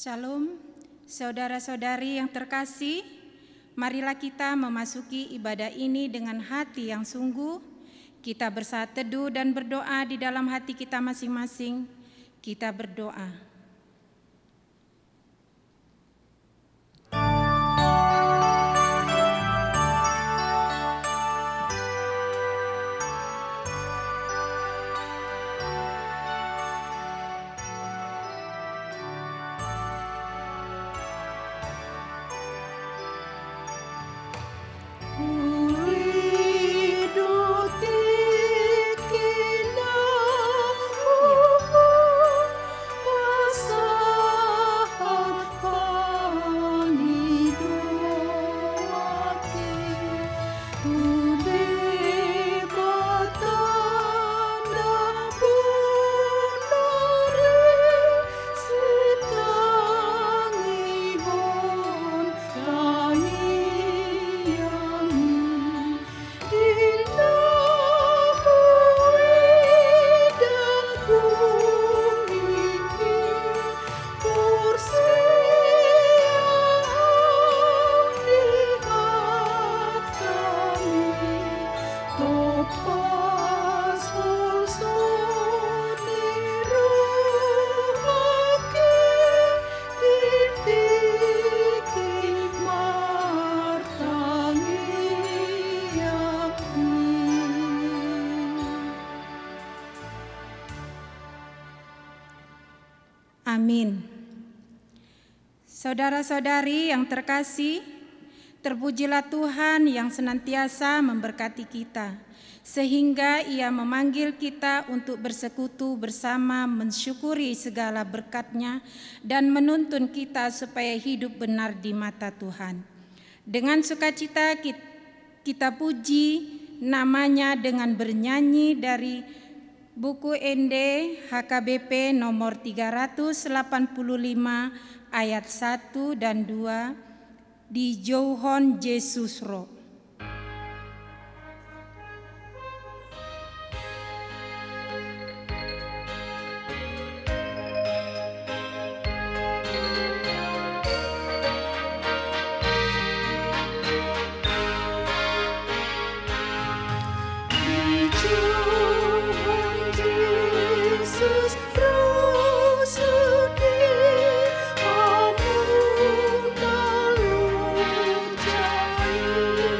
Shalom, saudara-saudari yang terkasih, marilah kita memasuki ibadah ini dengan hati yang sungguh. Kita bersaat teduh dan berdoa di dalam hati kita masing-masing. Kita berdoa. Amin. Saudara-saudari yang terkasih, terpujilah Tuhan yang senantiasa memberkati kita, sehingga Ia memanggil kita untuk bersekutu bersama mensyukuri segala berkat-Nya dan menuntun kita supaya hidup benar di mata Tuhan. Dengan sukacita kita puji nama-Nya dengan bernyanyi dari buku ND HKBP nomor 385 ayat 1 dan 2 di Jouhon Yesus Roh. Amun dalu jai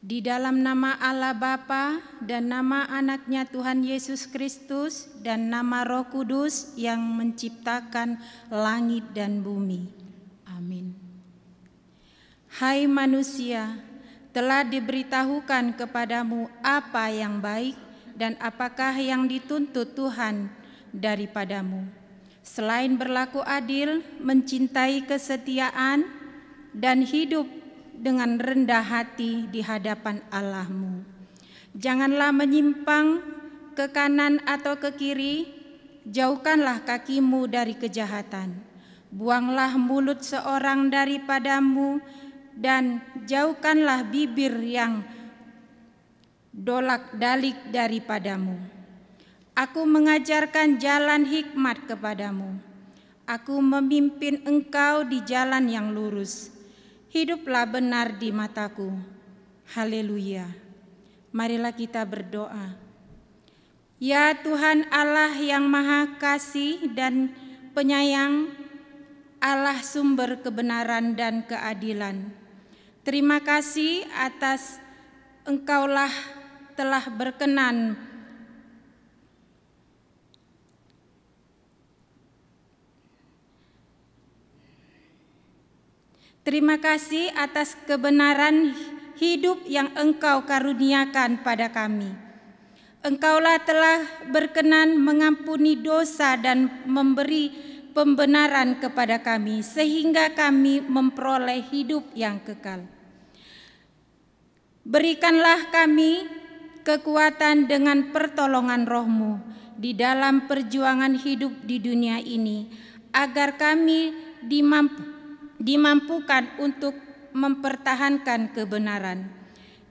Di dalam nama Allah Bapa dan nama anaknya Tuhan Yesus Kristus dan nama Roh Kudus yang menciptakan langit dan bumi. Amin. Hai manusia, telah diberitahukan kepadamu apa yang baik dan apakah yang dituntut Tuhan daripadamu, selain berlaku adil, mencintai kesetiaan, dan hidup dengan rendah hati di hadapan Allahmu. Janganlah menyimpang ke kanan atau ke kiri, jauhkanlah kakimu dari kejahatan. Buanglah mulut seorang daripadamu dan jauhkanlah bibir yang dolak-dalik daripadamu. Aku mengajarkan jalan hikmat kepadamu. Aku memimpin engkau di jalan yang lurus. Hiduplah benar di mataku. Haleluya. Marilah kita berdoa. Ya Tuhan Allah yang Maha Kasih dan Penyayang, Allah sumber kebenaran dan keadilan. Terima kasih atas Engkaulah telah berkenan Terima kasih atas kebenaran hidup yang Engkau karuniakan pada kami. Engkaulah telah berkenan mengampuni dosa dan memberi pembenaran kepada kami, sehingga kami memperoleh hidup yang kekal. Berikanlah kami kekuatan dengan pertolongan Roh-Mu di dalam perjuangan hidup di dunia ini, agar kami dimampukan untuk mempertahankan kebenaran.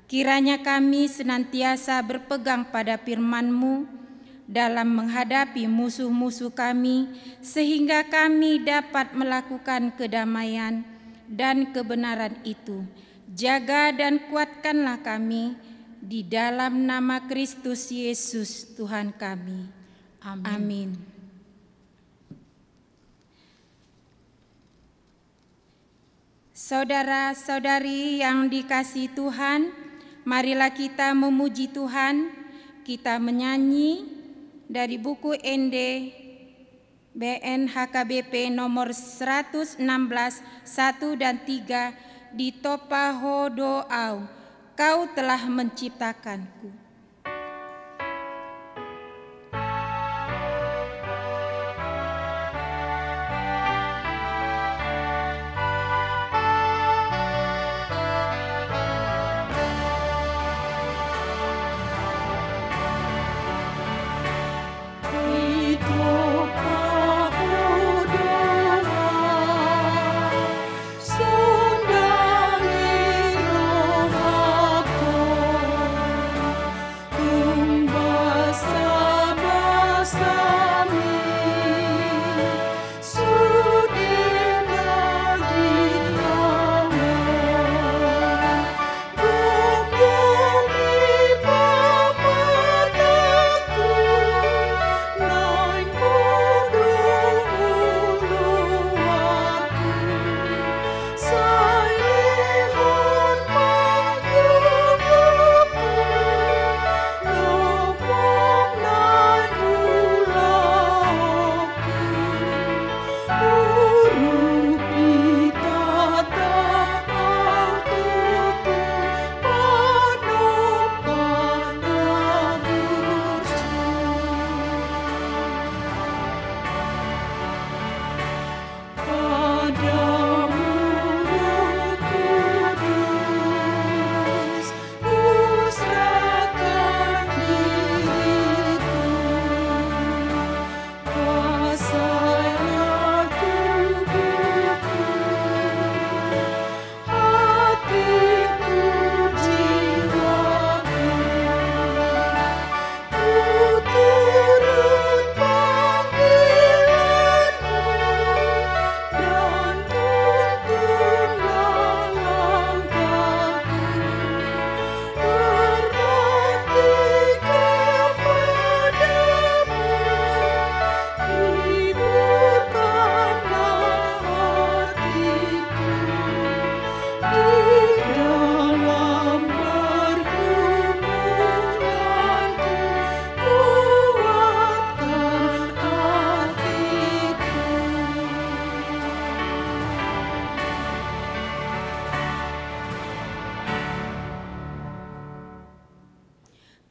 Kiranya kami senantiasa berpegang pada firman-Mu dalam menghadapi musuh-musuh kami, sehingga kami dapat melakukan kedamaian dan kebenaran itu. Jaga dan kuatkanlah kami di dalam nama Kristus Yesus Tuhan kami. Amin. Amin. Saudara-saudari yang dikasihi Tuhan, marilah kita memuji Tuhan. Kita menyanyi dari buku ND BN HKBP nomor 116 1 dan 3 di Topa Hodoau. Kau telah menciptakanku.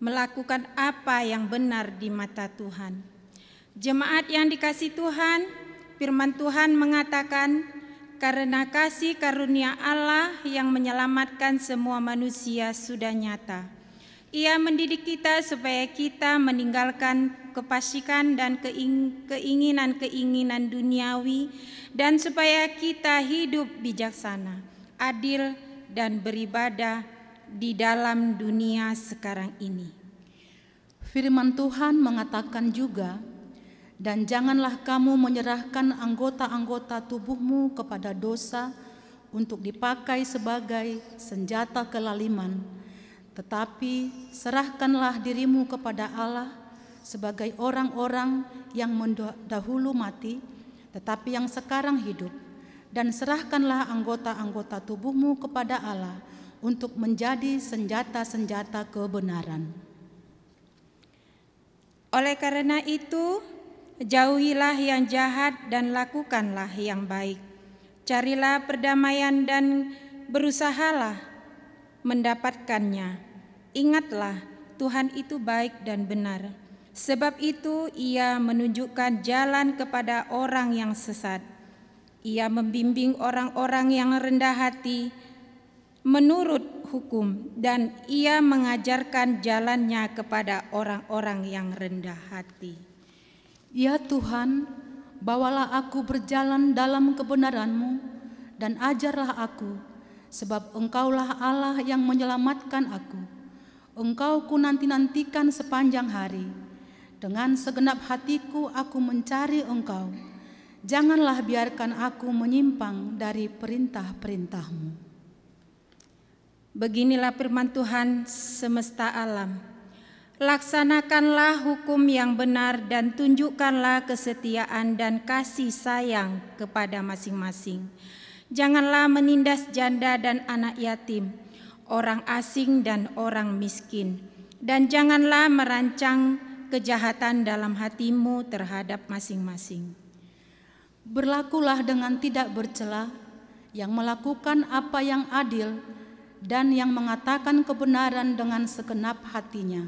melakukan apa yang benar di mata Tuhan. Jemaat yang dikasihi Tuhan, firman Tuhan mengatakan, karena kasih karunia Allah yang menyelamatkan semua manusia sudah nyata. Ia mendidik kita supaya kita meninggalkan kefasikan dan keinginan-keinginan duniawi, dan supaya kita hidup bijaksana, adil, dan beribadah di dalam dunia sekarang ini. Firman Tuhan mengatakan juga, dan janganlah kamu menyerahkan anggota-anggota tubuhmu kepada dosa untuk dipakai sebagai senjata kelaliman, tetapi serahkanlah dirimu kepada Allah sebagai orang-orang yang dahulu mati, tetapi yang sekarang hidup, dan serahkanlah anggota-anggota tubuhmu kepada Allah untuk menjadi senjata-senjata kebenaran. Oleh karena itu, jauhilah yang jahat dan lakukanlah yang baik. Carilah perdamaian dan berusahalah mendapatkannya. Ingatlah, Tuhan itu baik dan benar. Sebab itu Ia menunjukkan jalan kepada orang yang sesat. Ia membimbing orang-orang yang rendah hati menurut hukum, dan Ia mengajarkan jalannya kepada orang-orang yang rendah hati. Ya Tuhan, bawalah aku berjalan dalam kebenaran-Mu dan ajarlah aku, sebab Engkaulah Allah yang menyelamatkan aku. Engkau ku nanti-nantikan sepanjang hari. Dengan segenap hatiku aku mencari Engkau. Janganlah biarkan aku menyimpang dari perintah-perintah-Mu. Beginilah firman Tuhan semesta alam. Laksanakanlah hukum yang benar dan tunjukkanlah kesetiaan dan kasih sayang kepada masing-masing. Janganlah menindas janda dan anak yatim, orang asing dan orang miskin, dan janganlah merancang kejahatan dalam hatimu terhadap masing-masing. Berlakulah dengan tidak bercela, yang melakukan apa yang adil dan yang mengatakan kebenaran dengan segenap hatinya,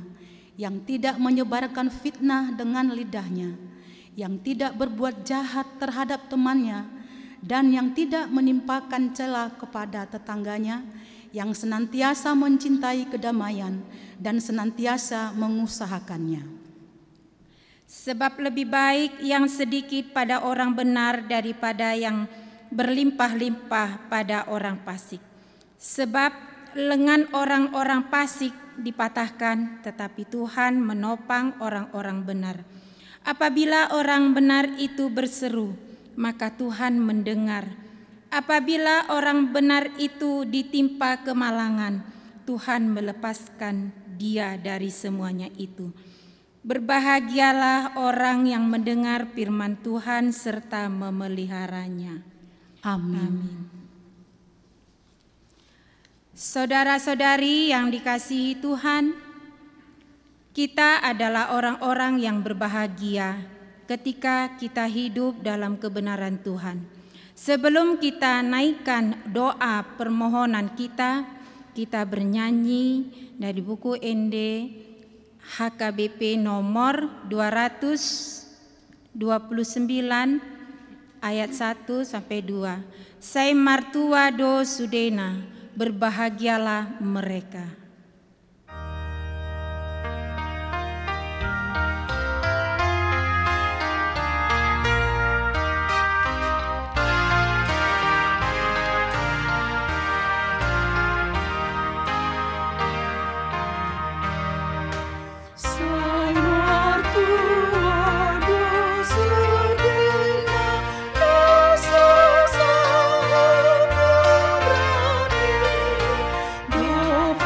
yang tidak menyebarkan fitnah dengan lidahnya, yang tidak berbuat jahat terhadap temannya, dan yang tidak menimpakan cela kepada tetangganya, yang senantiasa mencintai kedamaian dan senantiasa mengusahakannya. Sebab lebih baik yang sedikit pada orang benar daripada yang berlimpah-limpah pada orang fasik. Sebab lengan orang-orang fasik dipatahkan, tetapi Tuhan menopang orang-orang benar. Apabila orang benar itu berseru, maka Tuhan mendengar. Apabila orang benar itu ditimpa kemalangan, Tuhan melepaskan dia dari semuanya itu. Berbahagialah orang yang mendengar firman Tuhan serta memeliharanya. Amin. Saudara-saudari yang dikasihi Tuhan, kita adalah orang-orang yang berbahagia ketika kita hidup dalam kebenaran Tuhan. Sebelum kita naikkan doa permohonan kita bernyanyi dari buku ND HKBP nomor 229 ayat 1 sampai 2. Sai martua do sudena, berbahagialah mereka. Oh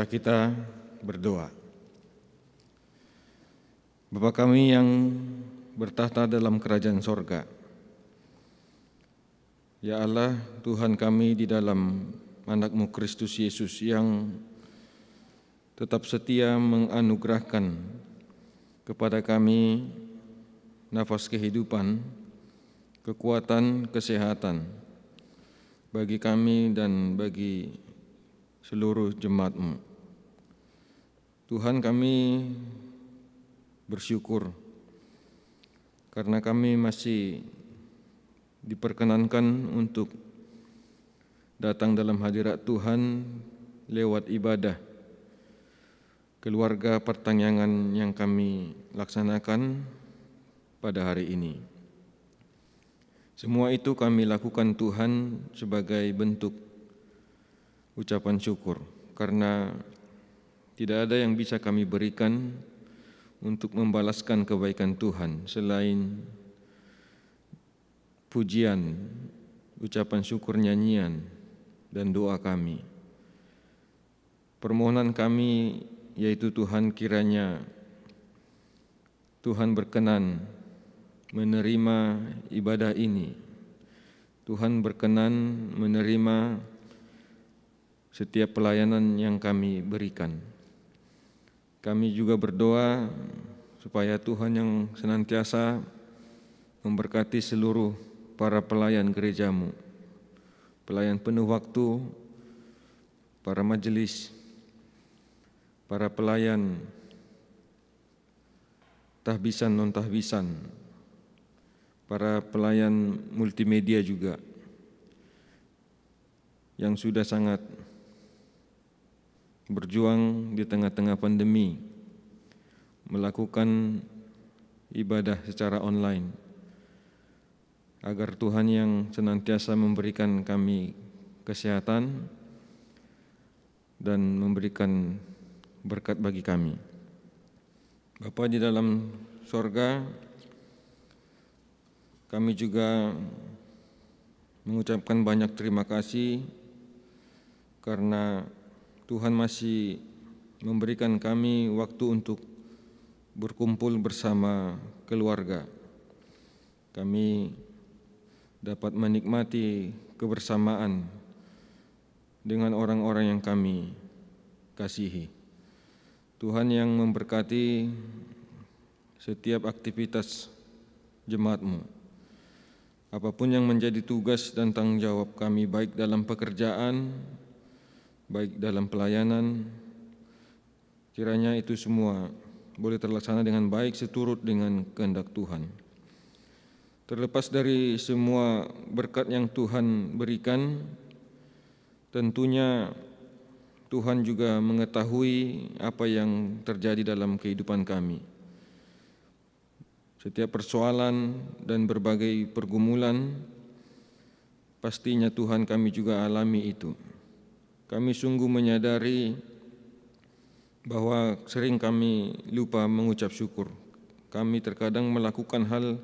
Marilah kita berdoa. Bapa kami yang bertahta dalam kerajaan sorga, ya Allah, Tuhan kami di dalam anak-Mu Kristus Yesus yang tetap setia menganugerahkan kepada kami nafas kehidupan, kekuatan, kesehatan bagi kami dan bagi seluruh jemaat-Mu. Tuhan, kami bersyukur karena kami masih diperkenankan untuk datang dalam hadirat Tuhan lewat ibadah keluarga pertanyaan yang kami laksanakan pada hari ini. Semua itu kami lakukan Tuhan sebagai bentuk ucapan syukur, karena tidak ada yang bisa kami berikan untuk membalaskan kebaikan Tuhan selain pujian, ucapan syukur, nyanyian, dan doa kami. Permohonan kami yaitu Tuhan, kiranya Tuhan berkenan menerima ibadah ini. Tuhan berkenan menerima setiap pelayanan yang kami berikan. Kami juga berdoa supaya Tuhan yang senantiasa memberkati seluruh para pelayan gereja-Mu, pelayan penuh waktu, para majelis, para pelayan tahbisan non-tahbisan, para pelayan multimedia juga, yang sudah sangat berjuang di tengah-tengah pandemi, melakukan ibadah secara online, agar Tuhan yang senantiasa memberikan kami kesehatan dan memberikan berkat bagi kami. Bapa di dalam sorga, kami juga mengucapkan banyak terima kasih karena Tuhan masih memberikan kami waktu untuk berkumpul bersama keluarga. Kami dapat menikmati kebersamaan dengan orang-orang yang kami kasihi. Tuhan yang memberkati setiap aktivitas jemaat-Mu. Apapun yang menjadi tugas dan tanggung jawab kami, baik dalam pekerjaan, baik dalam pelayanan, kiranya itu semua boleh terlaksana dengan baik seturut dengan kehendak Tuhan. Terlepas dari semua berkat yang Tuhan berikan, tentunya Tuhan juga mengetahui apa yang terjadi dalam kehidupan kami. Setiap persoalan dan berbagai pergumulan, pastinya Tuhan kami juga alami itu. Kami sungguh menyadari bahwa sering kami lupa mengucap syukur. Kami terkadang melakukan hal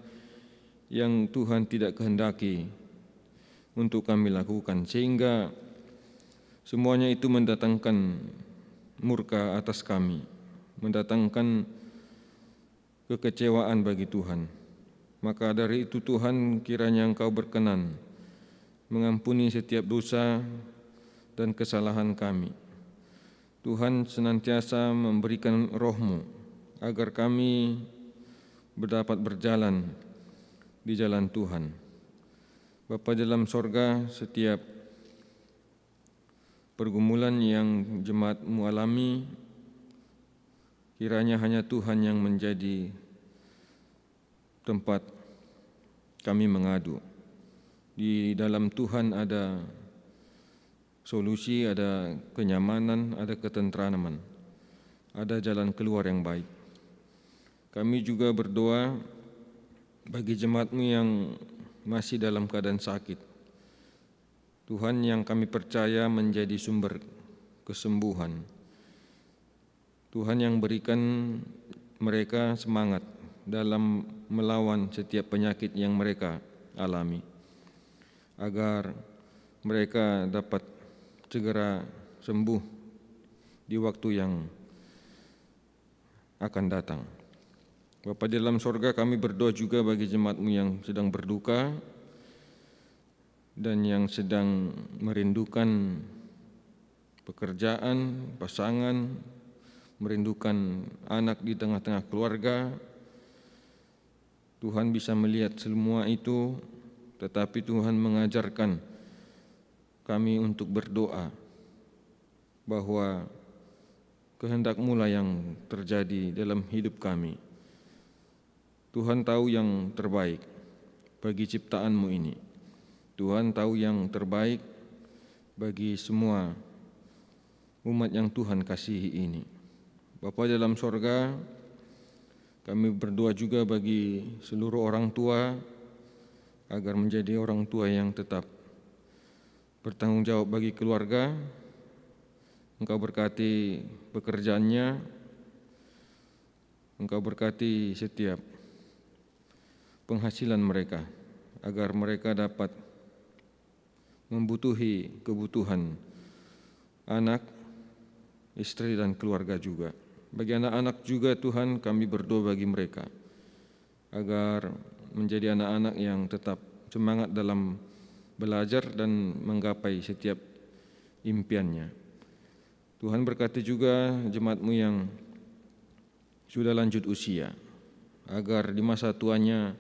yang Tuhan tidak kehendaki untuk kami lakukan, sehingga semuanya itu mendatangkan murka atas kami, mendatangkan kekecewaan bagi Tuhan. Maka dari itu Tuhan, kiranya Engkau berkenan mengampuni setiap dosa dan kesalahan kami. Tuhan senantiasa memberikan Roh-Mu agar kami dapat berjalan di jalan Tuhan. Bapa dalam sorga, setiap pergumulan yang jemaat-Mu alami, kiranya hanya Tuhan yang menjadi tempat kami mengadu. Di dalam Tuhan ada solusi, ada kenyamanan, ada ketentraman, ada jalan keluar yang baik. Kami juga berdoa bagi jemaat-Mu yang masih dalam keadaan sakit. Tuhan yang kami percaya menjadi sumber kesembuhan. Tuhan yang berikan mereka semangat dalam melawan setiap penyakit yang mereka alami, agar mereka dapat segera sembuh di waktu yang akan datang. Bapa di dalam sorga, kami berdoa juga bagi jemaat-Mu yang sedang berduka dan yang sedang merindukan pekerjaan, pasangan, merindukan anak di tengah-tengah keluarga. Tuhan bisa melihat semua itu, tetapi Tuhan mengajarkan kami untuk berdoa bahwa kehendak-Mu lah yang terjadi dalam hidup kami. Tuhan tahu yang terbaik bagi ciptaan-Mu ini. Tuhan tahu yang terbaik bagi semua umat yang Tuhan kasihi ini. Bapa dalam sorga, kami berdoa juga bagi seluruh orang tua agar menjadi orang tua yang tetap bertanggung jawab bagi keluarga. Engkau berkati pekerjaannya, Engkau berkati setiap penghasilan mereka, agar mereka dapat membutuhi kebutuhan anak, istri dan keluarga juga. Bagi anak-anak juga Tuhan, kami berdoa bagi mereka, agar menjadi anak-anak yang tetap semangat dalam belajar dan menggapai setiap impiannya. Tuhan berkati juga jemaat-Mu yang sudah lanjut usia, agar di masa tuanya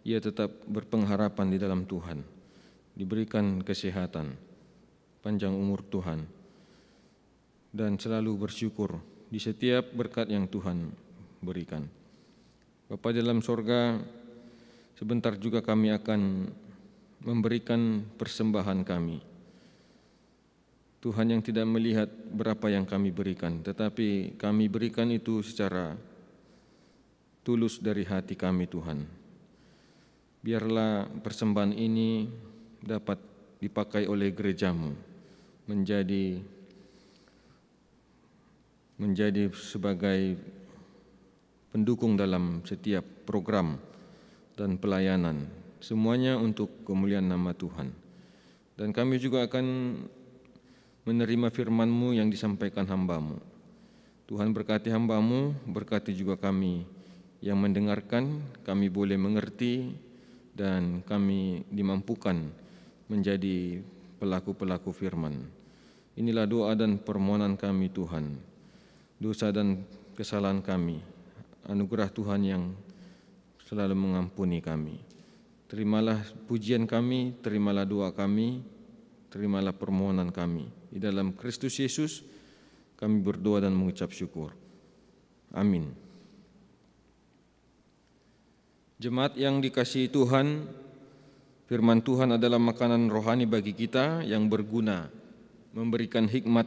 ia tetap berpengharapan di dalam Tuhan, diberikan kesehatan, panjang umur Tuhan, dan selalu bersyukur di setiap berkat yang Tuhan berikan. Bapa dalam sorga, sebentar juga kami akan memberikan persembahan kami. Tuhan yang tidak melihat berapa yang kami berikan, tetapi kami berikan itu secara tulus dari hati kami, Tuhan. Biarlah persembahan ini dapat dipakai oleh gereja-Mu menjadi sebagai pendukung dalam setiap program dan pelayanan, semuanya untuk kemuliaan nama Tuhan. Dan kami juga akan menerima firman-Mu yang disampaikan hamba-Mu. Tuhan berkati hamba-Mu, berkati juga kami yang mendengarkan, kami boleh mengerti dan kami dimampukan menjadi pelaku-pelaku firman. Inilah doa dan permohonan kami Tuhan. Dosa dan kesalahan kami, anugerah Tuhan yang selalu mengampuni kami. Terimalah pujian kami, terimalah doa kami, terimalah permohonan kami. Di dalam Kristus Yesus kami berdoa dan mengucap syukur. Amin. Jemaat yang dikasihi Tuhan, firman Tuhan adalah makanan rohani bagi kita yang berguna, memberikan hikmat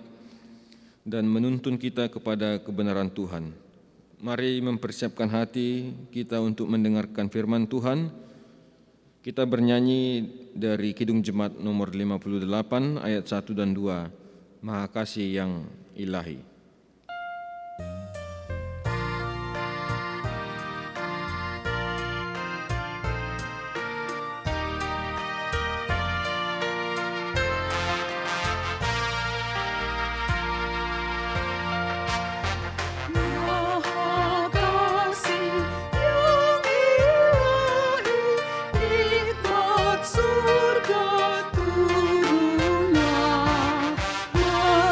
dan menuntun kita kepada kebenaran Tuhan. Mari mempersiapkan hati kita untuk mendengarkan firman Tuhan. Kita bernyanyi dari Kidung Jemaat nomor 58 ayat 1 dan 2, Maha Kasih yang Ilahi.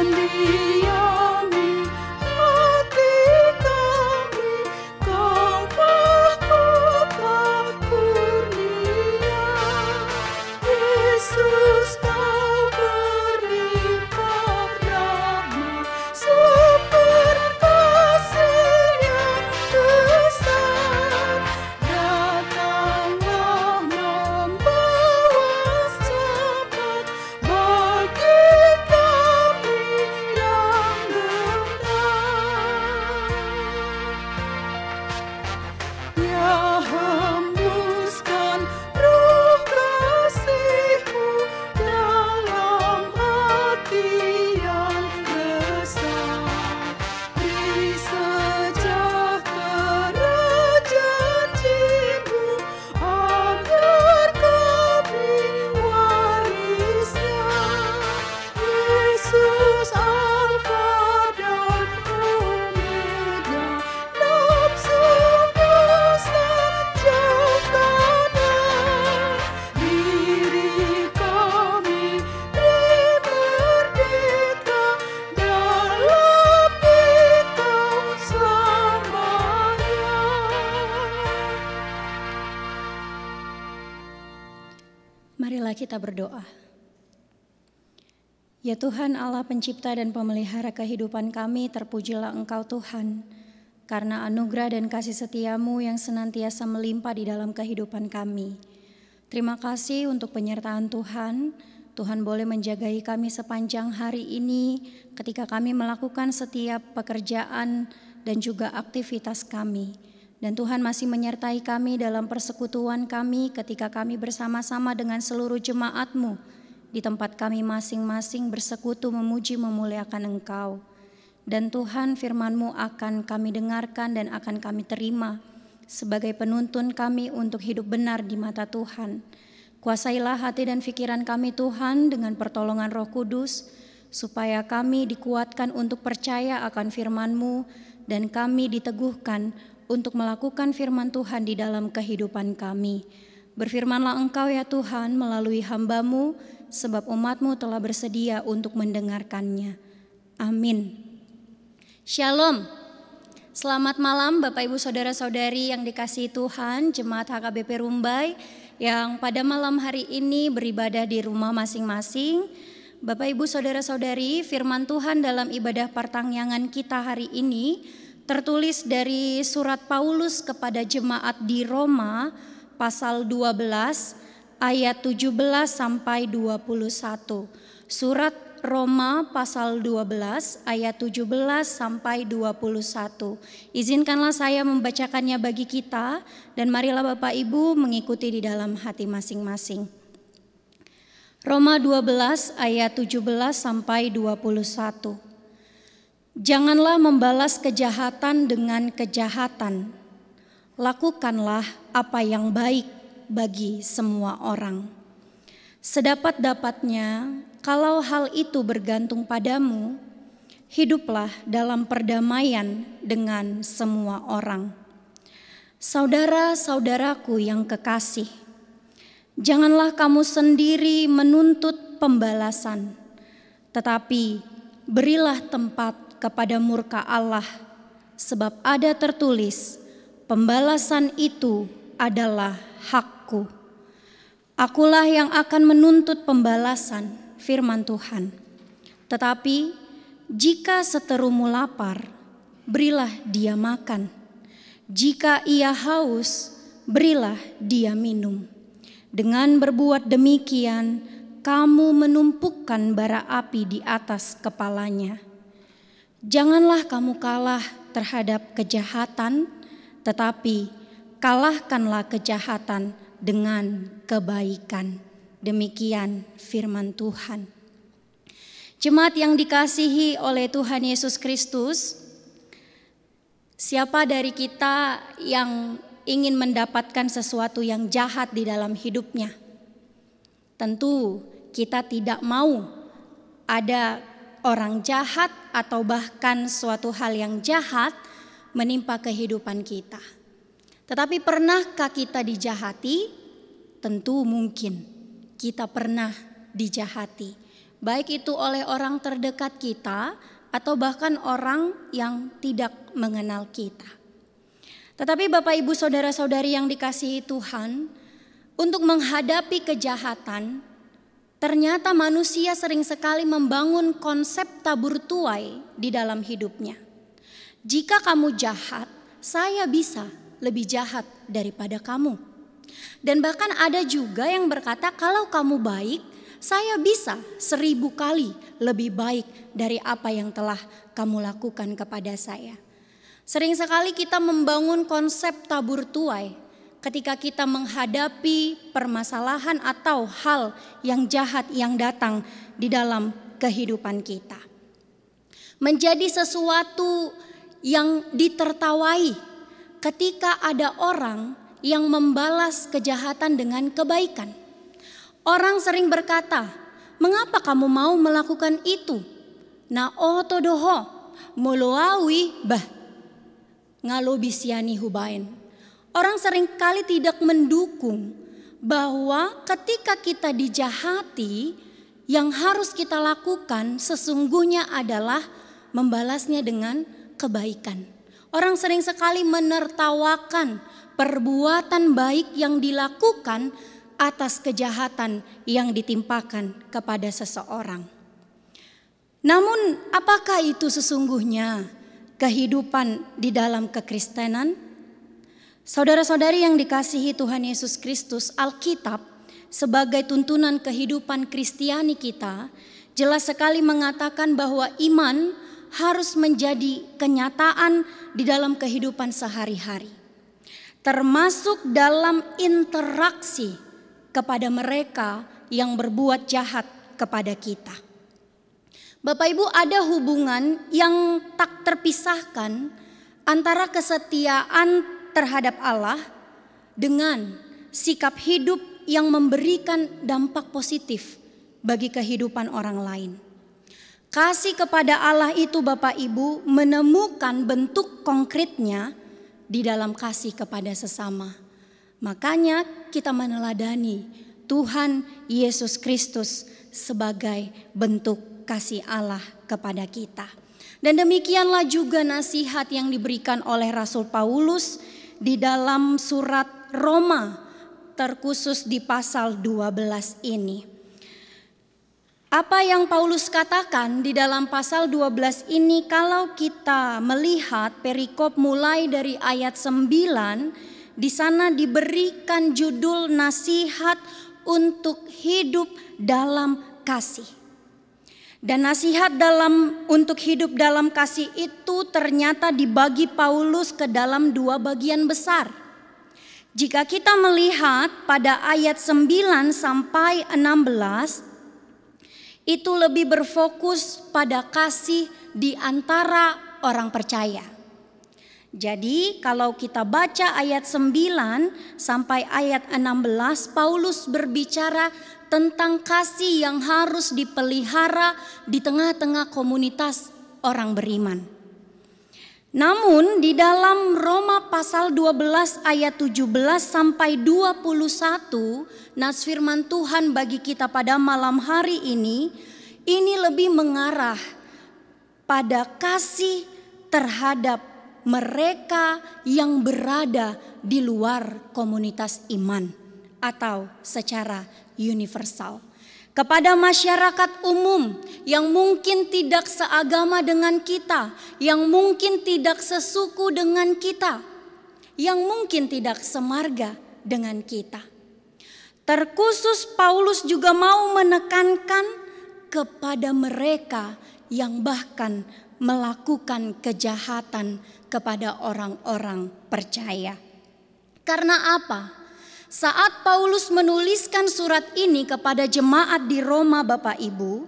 Mendiam Marilah kita berdoa. Ya Tuhan Allah pencipta dan pemelihara kehidupan kami, terpujilah Engkau Tuhan, karena anugerah dan kasih setiamu yang senantiasa melimpah di dalam kehidupan kami. Terima kasih untuk penyertaan Tuhan. Tuhan boleh menjagai kami sepanjang hari ini ketika kami melakukan setiap pekerjaan dan juga aktivitas kami. Dan Tuhan masih menyertai kami dalam persekutuan kami ketika kami bersama-sama dengan seluruh jemaat-Mu di tempat kami masing-masing bersekutu memuji memuliakan Engkau. Dan Tuhan, firman-Mu akan kami dengarkan dan akan kami terima sebagai penuntun kami untuk hidup benar di mata Tuhan. Kuasailah hati dan pikiran kami Tuhan dengan pertolongan Roh Kudus, supaya kami dikuatkan untuk percaya akan firman-Mu dan kami diteguhkan untuk melakukan firman Tuhan di dalam kehidupan kami. Berfirmanlah Engkau ya Tuhan melalui hamba-Mu, sebab umat-Mu telah bersedia untuk mendengarkannya. Amin. Shalom. Selamat malam Bapak Ibu Saudara-saudari yang dikasihi Tuhan, Jemaat HKBP Rumbai yang pada malam hari ini beribadah di rumah masing-masing. Bapak Ibu Saudara-saudari, firman Tuhan dalam ibadah pertangyangan kita hari ini tertulis dari surat Paulus kepada jemaat di Roma pasal 12 ayat 17 sampai 21. Surat Roma pasal 12 ayat 17 sampai 21. Izinkanlah saya membacakannya bagi kita dan marilah Bapak Ibu mengikuti di dalam hati masing-masing. Roma 12 ayat 17 sampai 21. Janganlah membalas kejahatan dengan kejahatan. Lakukanlah apa yang baik bagi semua orang. Sedapat-dapatnya, kalau hal itu bergantung padamu, hiduplah dalam perdamaian dengan semua orang. Saudara-saudaraku yang kekasih, janganlah kamu sendiri menuntut pembalasan, tetapi berilah tempat kepada murka Allah, sebab ada tertulis, pembalasan itu adalah hakku. Akulah yang akan menuntut pembalasan, firman Tuhan. Tetapi jika seterumu lapar, berilah dia makan. Jika ia haus, berilah dia minum. Dengan berbuat demikian, kamu menumpukan bara api di atas kepalanya. Janganlah kamu kalah terhadap kejahatan, tetapi kalahkanlah kejahatan dengan kebaikan. Demikian firman Tuhan. Jemaat yang dikasihi oleh Tuhan Yesus Kristus, siapa dari kita yang ingin mendapatkan sesuatu yang jahat di dalam hidupnya? Tentu kita tidak mau ada orang jahat atau bahkan suatu hal yang jahat menimpa kehidupan kita. Tetapi pernahkah kita dijahati? Tentu mungkin kita pernah dijahati. Baik itu oleh orang terdekat kita atau bahkan orang yang tidak mengenal kita. Tetapi Bapak Ibu Saudara-saudari yang dikasihi Tuhan, untuk menghadapi kejahatan, ternyata manusia sering sekali membangun konsep tabur tuai di dalam hidupnya. Jika kamu jahat, saya bisa lebih jahat daripada kamu. Dan bahkan ada juga yang berkata, kalau kamu baik, saya bisa 1000 kali lebih baik dari apa yang telah kamu lakukan kepada saya. Sering sekali kita membangun konsep tabur tuai ketika kita menghadapi permasalahan atau hal yang jahat yang datang di dalam kehidupan kita. Menjadi sesuatu yang ditertawai ketika ada orang yang membalas kejahatan dengan kebaikan. Orang sering berkata, mengapa kamu mau melakukan itu? Na otodoho moloawi bah ngalobisiani hubain. Orang seringkali tidak mendukung bahwa ketika kita dijahati, yang harus kita lakukan sesungguhnya adalah membalasnya dengan kebaikan. Orang sering sekali menertawakan perbuatan baik yang dilakukan atas kejahatan yang ditimpakan kepada seseorang. Namun, apakah itu sesungguhnya kehidupan di dalam kekristenan? Saudara-saudari yang dikasihi Tuhan Yesus Kristus, Alkitab sebagai tuntunan kehidupan Kristiani kita jelas sekali mengatakan bahwa iman harus menjadi kenyataan di dalam kehidupan sehari-hari, termasuk dalam interaksi kepada mereka yang berbuat jahat kepada kita. Bapak Ibu, ada hubungan yang tak terpisahkan antara kesetiaan terhadap Allah dengan sikap hidup yang memberikan dampak positif bagi kehidupan orang lain. Kasih kepada Allah itu Bapak Ibu menemukan bentuk konkretnya di dalam kasih kepada sesama. Makanya kita meneladani Tuhan Yesus Kristus sebagai bentuk kasih Allah kepada kita. Dan demikianlah juga nasihat yang diberikan oleh Rasul Paulus di dalam surat Roma, terkhusus di pasal 12 ini. Apa yang Paulus katakan di dalam pasal 12 ini, kalau kita melihat perikop mulai dari ayat 9, di sana diberikan judul nasihat untuk hidup dalam kasih. Dan nasihat untuk hidup dalam kasih itu ternyata dibagi Paulus ke dalam dua bagian besar. Jika kita melihat pada ayat 9 sampai 16, itu lebih berfokus pada kasih di antara orang percaya. Jadi kalau kita baca ayat 9 sampai ayat 16, Paulus berbicara tentang kasih yang harus dipelihara di tengah-tengah komunitas orang beriman. Namun di dalam Roma pasal 12 ayat 17 sampai 21, nas firman Tuhan bagi kita pada malam hari ini lebih mengarah pada kasih terhadap mereka yang berada di luar komunitas iman atau secara universal. Kepada masyarakat umum yang mungkin tidak seagama dengan kita, yang mungkin tidak sesuku dengan kita, yang mungkin tidak semarga dengan kita. Terkhusus Paulus juga mau menekankan kepada mereka yang bahkan melakukan kejahatan kepada orang-orang percaya. Karena apa? Saat Paulus menuliskan surat ini kepada jemaat di Roma, Bapak Ibu,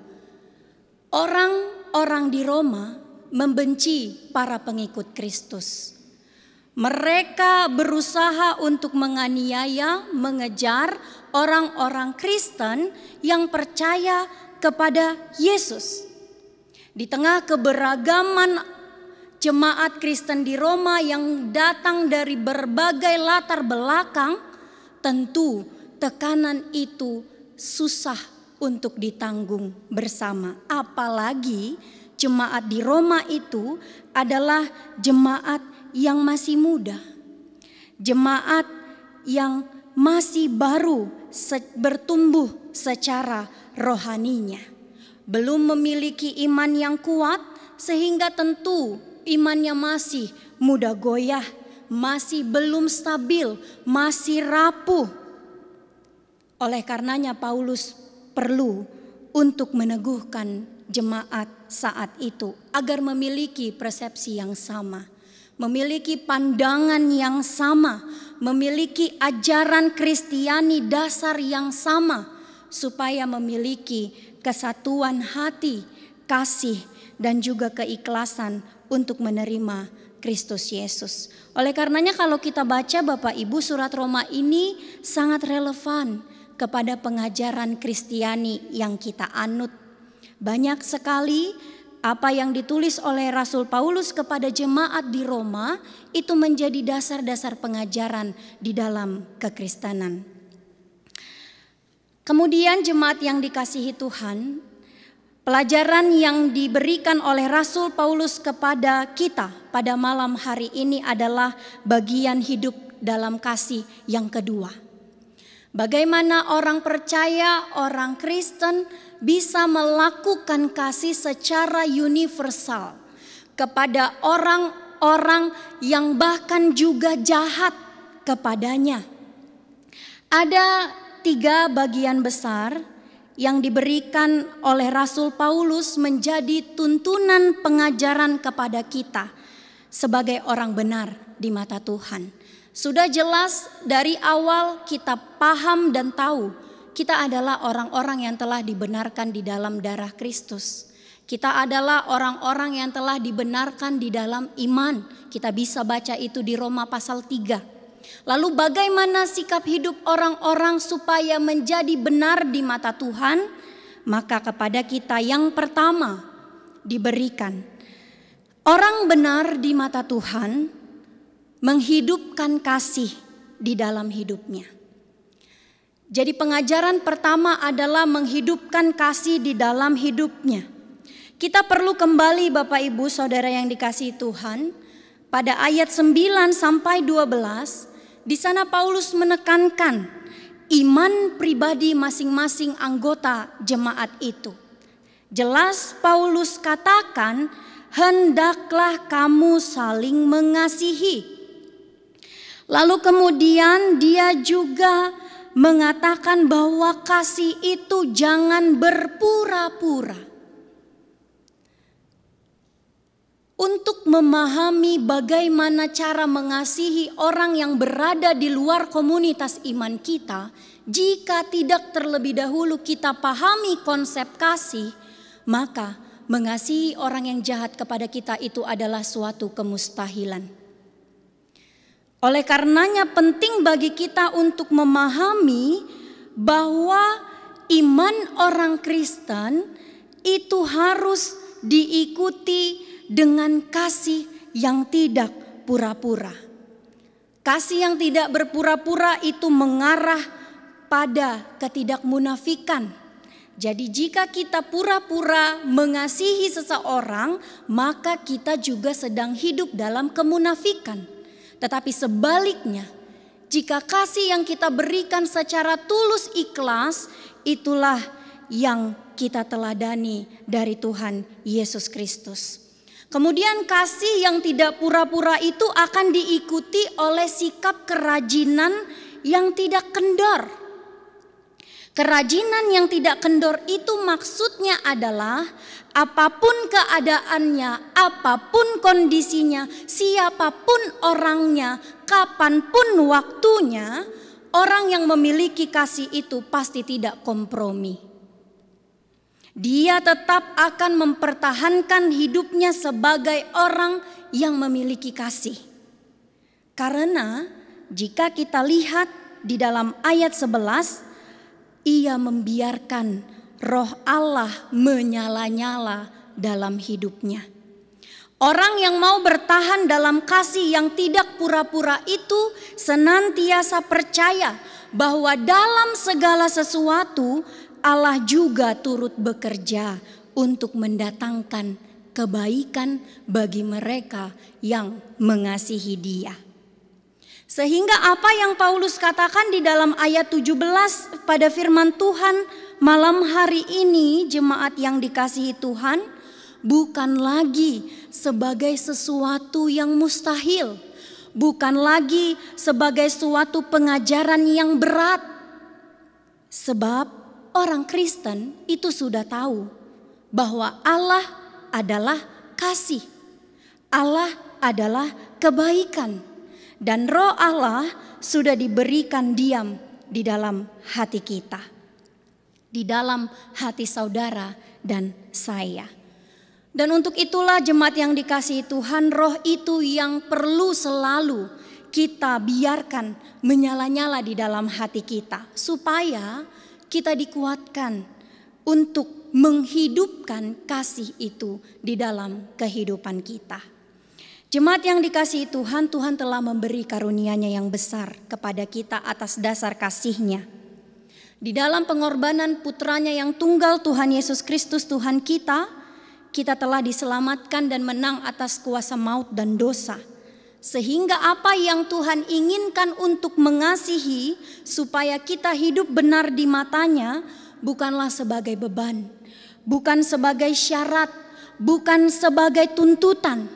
orang-orang di Roma membenci para pengikut Kristus. Mereka berusaha untuk menganiaya, mengejar orang-orang Kristen yang percaya kepada Yesus. Di tengah keberagaman jemaat Kristen di Roma yang datang dari berbagai latar belakang, tentu tekanan itu susah untuk ditanggung bersama. Apalagi jemaat di Roma itu adalah jemaat yang masih muda. Jemaat yang masih baru bertumbuh secara rohaninya. Belum memiliki iman yang kuat sehingga tentu imannya masih mudah goyah, masih belum stabil, masih rapuh. Oleh karenanya Paulus perlu untuk meneguhkan jemaat saat itu agar memiliki persepsi yang sama, memiliki pandangan yang sama, memiliki ajaran Kristiani dasar yang sama, supaya memiliki kesatuan hati, kasih, dan juga keikhlasan untuk menerima Kristus Yesus. Oleh karenanya kalau kita baca Bapak Ibu, surat Roma ini sangat relevan kepada pengajaran Kristiani yang kita anut. Banyak sekali apa yang ditulis oleh Rasul Paulus kepada jemaat di Roma itu menjadi dasar-dasar pengajaran di dalam kekristenan. Kemudian jemaat yang dikasihi Tuhan, pelajaran yang diberikan oleh Rasul Paulus kepada kita pada malam hari ini adalah bagian hidup dalam kasih yang kedua. Bagaimana orang percaya, orang Kristen bisa melakukan kasih secara universal kepada orang-orang yang bahkan juga jahat kepadanya. Ada 3 bagian besar yang diberikan oleh Rasul Paulus menjadi tuntunan pengajaran kepada kita sebagai orang benar di mata Tuhan. Sudah jelas dari awal kita paham dan tahu kita adalah orang-orang yang telah dibenarkan di dalam darah Kristus. Kita adalah orang-orang yang telah dibenarkan di dalam iman. Kita bisa baca itu di Roma pasal 3. Lalu bagaimana sikap hidup orang-orang supaya menjadi benar di mata Tuhan? Maka kepada kita yang pertama diberikan. Orang benar di mata Tuhan menghidupkan kasih di dalam hidupnya. Jadi pengajaran pertama adalah menghidupkan kasih di dalam hidupnya. Kita perlu kembali Bapak Ibu Saudara yang dikasihi Tuhan pada ayat 9 sampai 12. Di sana Paulus menekankan iman pribadi masing-masing anggota jemaat itu. Jelas Paulus katakan, hendaklah kamu saling mengasihi. Lalu kemudian dia juga mengatakan bahwa kasih itu jangan berpura-pura. Untuk memahami bagaimana cara mengasihi orang yang berada di luar komunitas iman kita, jika tidak terlebih dahulu kita pahami konsep kasih, maka mengasihi orang yang jahat kepada kita itu adalah suatu kemustahilan. Oleh karenanya penting bagi kita untuk memahami bahwa iman orang Kristen itu harus diikuti dengan kasih yang tidak pura-pura. Kasih yang tidak berpura-pura itu mengarah pada ketidakmunafikan. Jadi jika kita pura-pura mengasihi seseorang, maka kita juga sedang hidup dalam kemunafikan. Tetapi sebaliknya, jika kasih yang kita berikan secara tulus ikhlas, itulah yang kita teladani dari Tuhan Yesus Kristus. Kemudian kasih yang tidak pura-pura itu akan diikuti oleh sikap kerajinan yang tidak kendor. Kerajinan yang tidak kendor itu maksudnya adalah apapun keadaannya, apapun kondisinya, siapapun orangnya, kapanpun waktunya, orang yang memiliki kasih itu pasti tidak kompromi. Dia tetap akan mempertahankan hidupnya sebagai orang yang memiliki kasih. Karena jika kita lihat di dalam ayat 11, ia membiarkan roh Allah menyala-nyala dalam hidupnya. Orang yang mau bertahan dalam kasih yang tidak pura-pura itu senantiasa percaya bahwa dalam segala sesuatu Allah juga turut bekerja untuk mendatangkan kebaikan bagi mereka yang mengasihi Dia. Sehingga apa yang Paulus katakan di dalam ayat 17 pada firman Tuhan malam hari ini, jemaat yang dikasihi Tuhan, bukan lagi sebagai sesuatu yang mustahil, bukan lagi sebagai suatu pengajaran yang berat. Sebab orang Kristen itu sudah tahu bahwa Allah adalah kasih, Allah adalah kebaikan. Dan roh Allah sudah diberikan diam di dalam hati kita, di dalam hati saudara dan saya. Dan untuk itulah jemaat yang dikasihi Tuhan, roh itu yang perlu selalu kita biarkan menyala-nyala di dalam hati kita, supaya kita dikuatkan untuk menghidupkan kasih itu di dalam kehidupan kita. Jemaat yang dikasihi Tuhan, Tuhan telah memberi karunia-Nya yang besar kepada kita atas dasar kasih-Nya. Di dalam pengorbanan putranya yang tunggal Tuhan Yesus Kristus Tuhan kita telah diselamatkan dan menang atas kuasa maut dan dosa. Sehingga apa yang Tuhan inginkan untuk mengasihi supaya kita hidup benar di matanya bukanlah sebagai beban, bukan sebagai syarat, bukan sebagai tuntutan,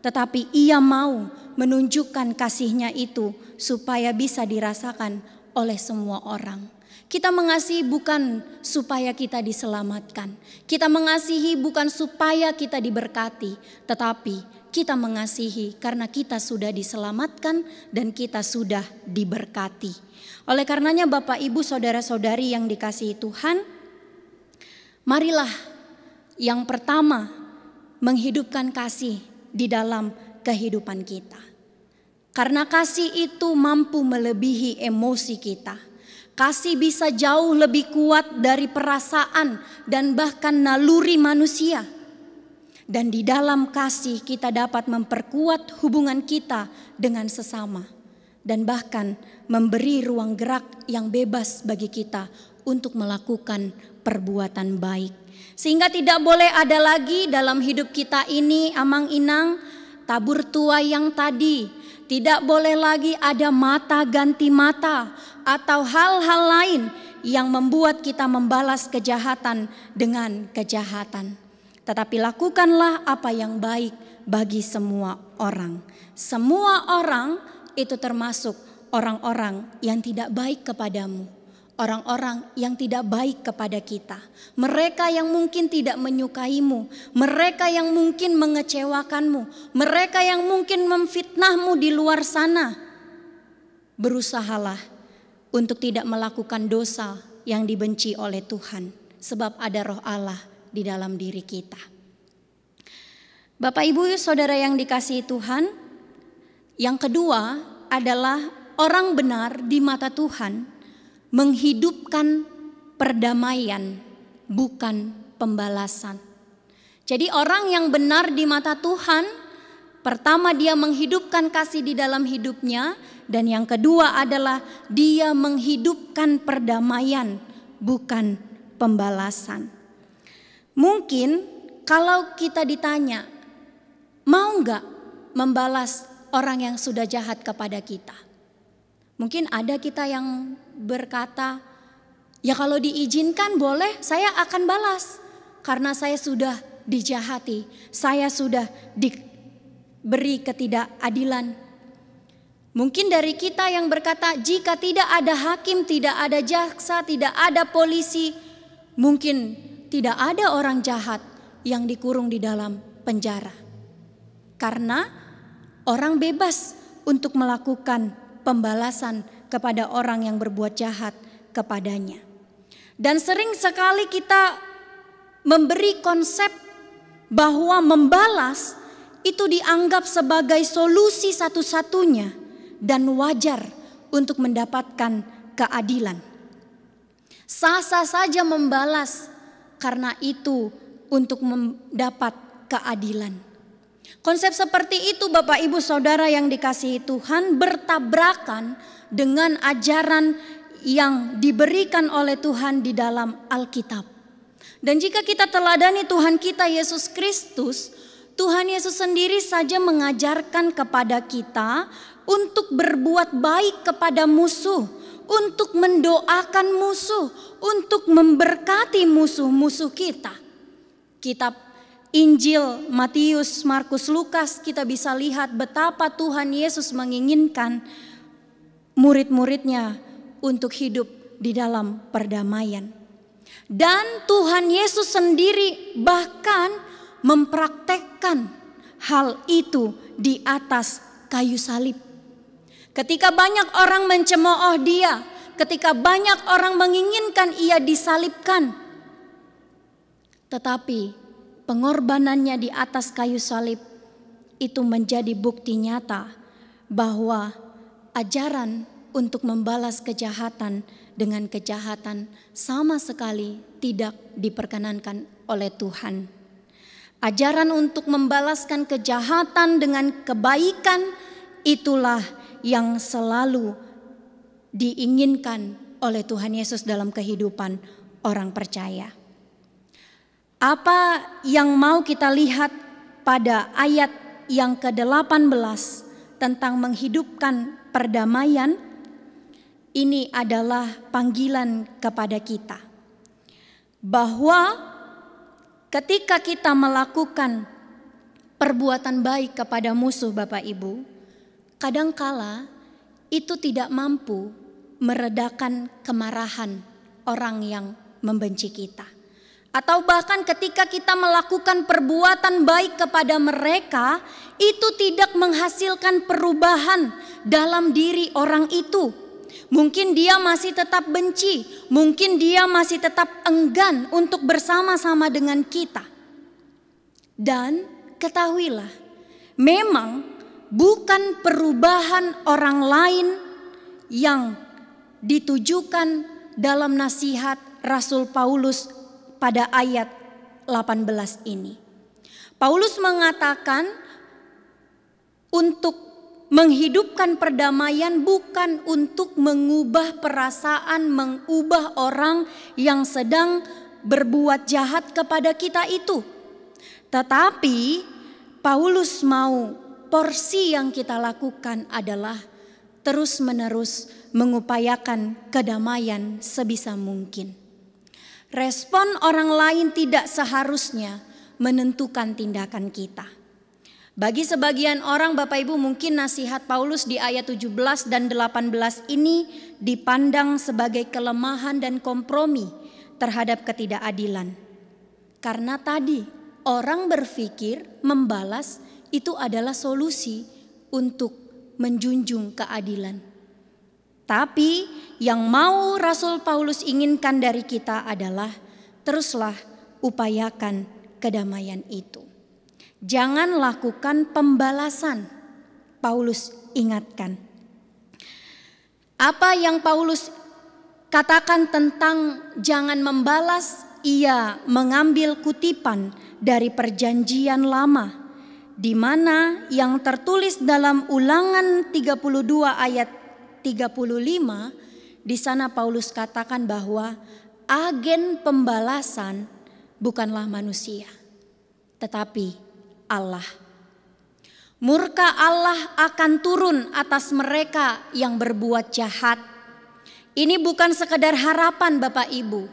tetapi Ia mau menunjukkan kasih-Nya itu supaya bisa dirasakan oleh semua orang. Kita mengasihi bukan supaya kita diselamatkan, kita mengasihi bukan supaya kita diberkati, tetapi kita mengasihi karena kita sudah diselamatkan dan kita sudah diberkati. Oleh karenanya Bapak, Ibu, Saudara-saudari yang dikasihi Tuhan, marilah yang pertama menghidupkan kasih di dalam kehidupan kita. Karena kasih itu mampu melebihi emosi kita. Kasih bisa jauh lebih kuat dari perasaan dan bahkan naluri manusia. Dan di dalam kasih kita dapat memperkuat hubungan kita dengan sesama. Dan bahkan memberi ruang gerak yang bebas bagi kita untuk melakukan perbuatan baik. Sehingga tidak boleh ada lagi dalam hidup kita ini amang-inang tabur tuai yang tadi. Tidak boleh lagi ada mata ganti mata atau hal-hal lain yang membuat kita membalas kejahatan dengan kejahatan. Tetapi lakukanlah apa yang baik bagi semua orang. Semua orang itu termasuk orang-orang yang tidak baik kepadamu. Orang-orang yang tidak baik kepada kita. Mereka yang mungkin tidak menyukaimu. Mereka yang mungkin mengecewakanmu. Mereka yang mungkin memfitnahmu di luar sana. Berusahalah untuk tidak melakukan dosa yang dibenci oleh Tuhan. Sebab ada roh Allah di dalam diri kita. Bapak, Ibu, Saudara yang dikasihi Tuhan, yang kedua adalah orang benar di mata Tuhan menghidupkan perdamaian, bukan pembalasan. Jadi orang yang benar di mata Tuhan, pertama dia menghidupkan kasih di dalam hidupnya, dan yang kedua adalah dia menghidupkan perdamaian, bukan pembalasan. Mungkin kalau kita ditanya, mau enggak membalas orang yang sudah jahat kepada kita? Mungkin ada kita yang berkata, ya kalau diizinkan boleh, saya akan balas. Karena saya sudah dijahati, saya sudah diberi ketidakadilan. Mungkin dari kita yang berkata, jika tidak ada hakim, tidak ada jaksa, tidak ada polisi, mungkin tidak ada orang jahat yang dikurung di dalam penjara. Karena orang bebas untuk melakukan pembalasan kepada orang yang berbuat jahat kepadanya. Dan sering sekali kita memberi konsep bahwa membalas itu dianggap sebagai solusi satu-satunya dan wajar untuk mendapatkan keadilan. Sah-sah saja membalas karena itu untuk mendapat keadilan. Konsep seperti itu Bapak, Ibu, Saudara yang dikasihi Tuhan bertabrakan dengan ajaran yang diberikan oleh Tuhan di dalam Alkitab. Dan jika kita teladani Tuhan kita Yesus Kristus, Tuhan Yesus sendiri saja mengajarkan kepada kita untuk berbuat baik kepada musuh, untuk mendoakan musuh, untuk memberkati musuh-musuh kita. Kitab Injil Matius, Markus, Lukas kita bisa lihat betapa Tuhan Yesus menginginkan murid-muridnya untuk hidup di dalam perdamaian. Dan Tuhan Yesus sendiri bahkan mempraktekkan hal itu di atas kayu salib. Ketika banyak orang mencemooh dia, ketika banyak orang menginginkan ia disalibkan, tetapi pengorbanannya di atas kayu salib itu menjadi bukti nyata bahwa ajaran untuk membalas kejahatan dengan kejahatan sama sekali tidak diperkenankan oleh Tuhan. Ajaran untuk membalaskan kejahatan dengan kebaikan itulah yang selalu diinginkan oleh Tuhan Yesus dalam kehidupan orang percaya. Apa yang mau kita lihat pada ayat yang ke-18 tentang menghidupkan perdamaian, ini adalah panggilan kepada kita. Bahwa ketika kita melakukan perbuatan baik kepada musuh Bapak Ibu, kadangkala itu tidak mampu meredakan kemarahan orang yang membenci kita. Atau bahkan ketika kita melakukan perbuatan baik kepada mereka, itu tidak menghasilkan perubahan dalam diri orang itu. Mungkin dia masih tetap benci, mungkin dia masih tetap enggan untuk bersama-sama dengan kita. Dan ketahuilah, memang bukan perubahan orang lain yang ditujukan dalam nasihat Rasul Paulus pada ayat 18 ini. Paulus mengatakan untuk menghidupkan perdamaian bukan untuk mengubah perasaan, mengubah orang yang sedang berbuat jahat kepada kita itu. Tetapi Paulus mau porsi yang kita lakukan adalah terus-menerus mengupayakan kedamaian sebisa mungkin. Respon orang lain tidak seharusnya menentukan tindakan kita. Bagi sebagian orang Bapak Ibu mungkin nasihat Paulus di ayat 17 dan 18 ini dipandang sebagai kelemahan dan kompromi terhadap ketidakadilan. Karena tadi orang berpikir membalas itu adalah solusi untuk menjunjung keadilan. Tapi yang mau Rasul Paulus inginkan dari kita adalah teruslah upayakan kedamaian itu. Jangan lakukan pembalasan. Paulus ingatkan. Apa yang Paulus katakan tentang jangan membalas, ia mengambil kutipan dari perjanjian lama, di mana yang tertulis dalam Ulangan 32 ayat 35, di sana Paulus katakan bahwa agen pembalasan bukanlah manusia, tetapi Allah. Murka Allah akan turun atas mereka yang berbuat jahat. Ini bukan sekedar harapan Bapak Ibu,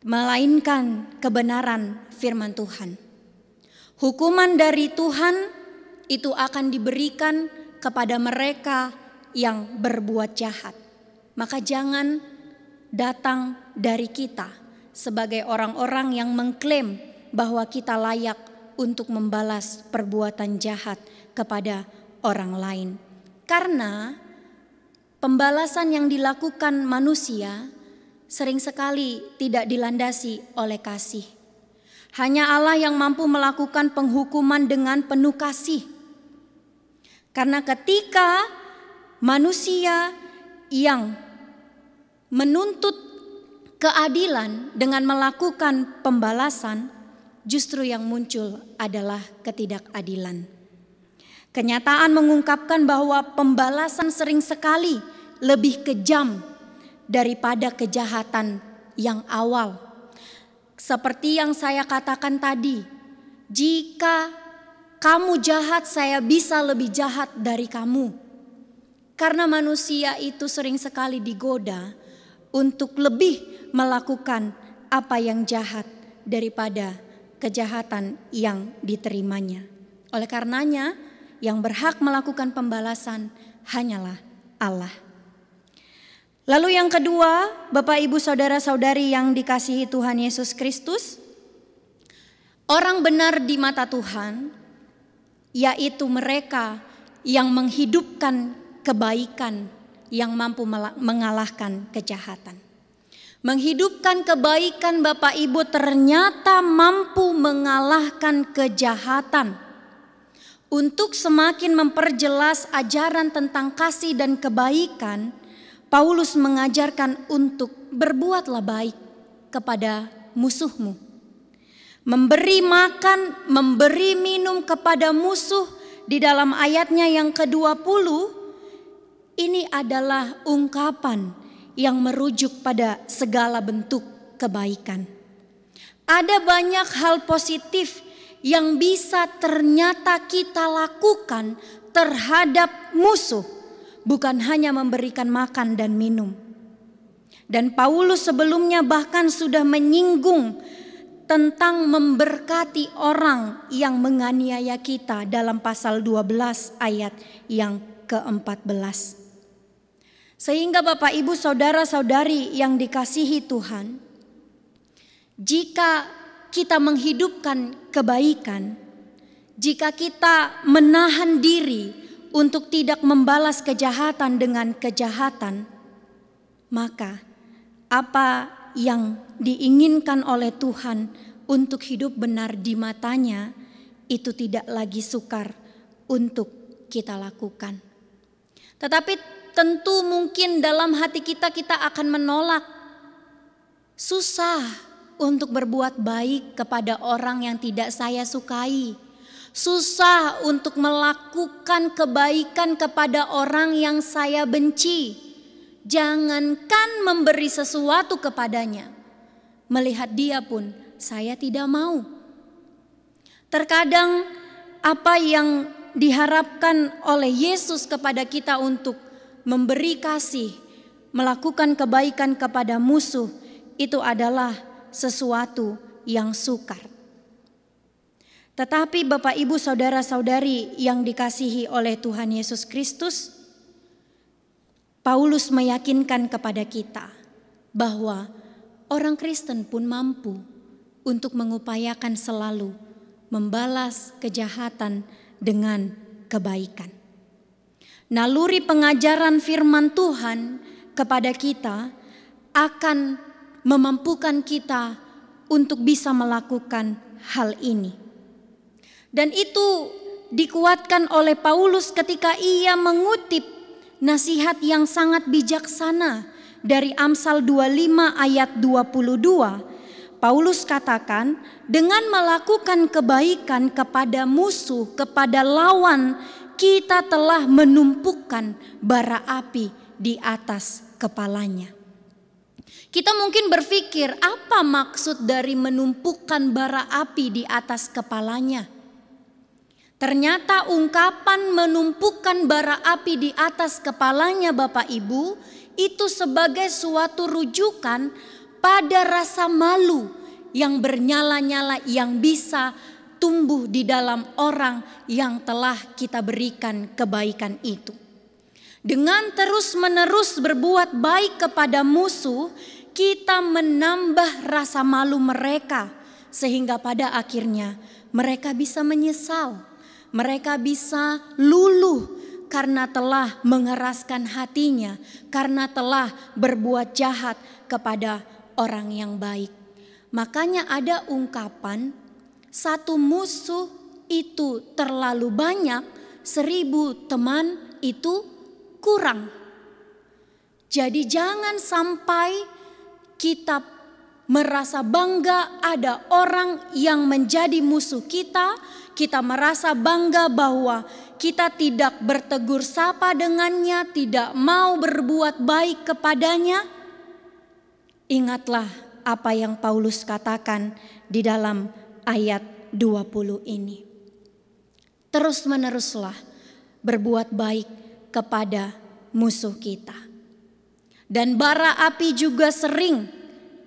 melainkan kebenaran firman Tuhan. Hukuman dari Tuhan itu akan diberikan kepada mereka yang berbuat jahat. Maka jangan datang dari kita sebagai orang-orang yang mengklaim bahwa kita layak untuk membalas perbuatan jahat kepada orang lain. Karena pembalasan yang dilakukan manusia sering sekali tidak dilandasi oleh kasih. Hanya Allah yang mampu melakukan penghukuman dengan penuh kasih. Karena ketika manusia yang menuntut keadilan dengan melakukan pembalasan, justru yang muncul adalah ketidakadilan. Kenyataan mengungkapkan bahwa pembalasan sering sekali lebih kejam daripada kejahatan yang awal. Seperti yang saya katakan tadi, jika kamu jahat, saya bisa lebih jahat dari kamu. Karena manusia itu sering sekali digoda untuk lebih melakukan apa yang jahat daripada kejahatan yang diterimanya. Oleh karenanya, yang berhak melakukan pembalasan hanyalah Allah. Lalu yang kedua, Bapak Ibu saudara-saudari yang dikasihi Tuhan Yesus Kristus, orang benar di mata Tuhan yaitu mereka yang menghidupkan kebaikan yang mampu mengalahkan kejahatan. Menghidupkan kebaikan Bapak Ibu ternyata mampu mengalahkan kejahatan. Untuk semakin memperjelas ajaran tentang kasih dan kebaikan, Paulus mengajarkan untuk berbuatlah baik kepada musuhmu. Memberi makan, memberi minum kepada musuh di dalam ayatnya yang ke-20, ini adalah ungkapan yang merujuk pada segala bentuk kebaikan. Ada banyak hal positif yang bisa ternyata kita lakukan terhadap musuh, bukan hanya memberikan makan dan minum. Dan Paulus sebelumnya bahkan sudah menyinggung tentang memberkati orang yang menganiaya kita dalam pasal 12 ayat yang ke-14. Sehingga Bapak Ibu saudara-saudari yang dikasihi Tuhan, jika kita menghidupkan kebaikan, jika kita menahan diri untuk tidak membalas kejahatan dengan kejahatan, maka apa yang diinginkan oleh Tuhan untuk hidup benar di matanya itu tidak lagi sukar untuk kita lakukan. Tetapi tentu mungkin dalam hati kita akan menolak. Susah untuk berbuat baik kepada orang yang tidak saya sukai. Susah untuk melakukan kebaikan kepada orang yang saya benci. Jangankan memberi sesuatu kepadanya, melihat dia pun saya tidak mau. Terkadang apa yang diharapkan oleh Yesus kepada kita untuk memberi kasih, melakukan kebaikan kepada musuh, itu adalah sesuatu yang sukar. Tetapi Bapak Ibu saudara-saudari yang dikasihi oleh Tuhan Yesus Kristus, Paulus meyakinkan kepada kita bahwa orang Kristen pun mampu untuk mengupayakan selalu membalas kejahatan dengan kebaikan. Naluri pengajaran firman Tuhan kepada kita akan memampukan kita untuk bisa melakukan hal ini. Dan itu dikuatkan oleh Paulus ketika ia mengutip nasihat yang sangat bijaksana dari Amsal 25 ayat 22. Paulus katakan, dengan melakukan kebaikan kepada musuh, kepada lawan, kita telah menumpukan bara api di atas kepalanya. Kita mungkin berpikir, apa maksud dari menumpukan bara api di atas kepalanya? Ternyata ungkapan menumpukan bara api di atas kepalanya Bapak Ibu, itu sebagai suatu rujukan pada rasa malu yang bernyala-nyala yang bisa tumbuh di dalam orang yang telah kita berikan kebaikan itu. Dengan terus-menerus berbuat baik kepada musuh, kita menambah rasa malu mereka, sehingga pada akhirnya mereka bisa menyesal, mereka bisa luluh karena telah mengeraskan hatinya, karena telah berbuat jahat kepada orang yang baik. Makanya ada ungkapan, satu musuh itu terlalu banyak, 1000 teman itu kurang. Jadi jangan sampai kita merasa bangga ada orang yang menjadi musuh kita. Kita merasa bangga bahwa kita tidak bertegur sapa dengannya, tidak mau berbuat baik kepadanya. Ingatlah apa yang Paulus katakan di dalam ayat 20 ini. Terus-meneruslah berbuat baik kepada musuh kita. Dan bara api juga sering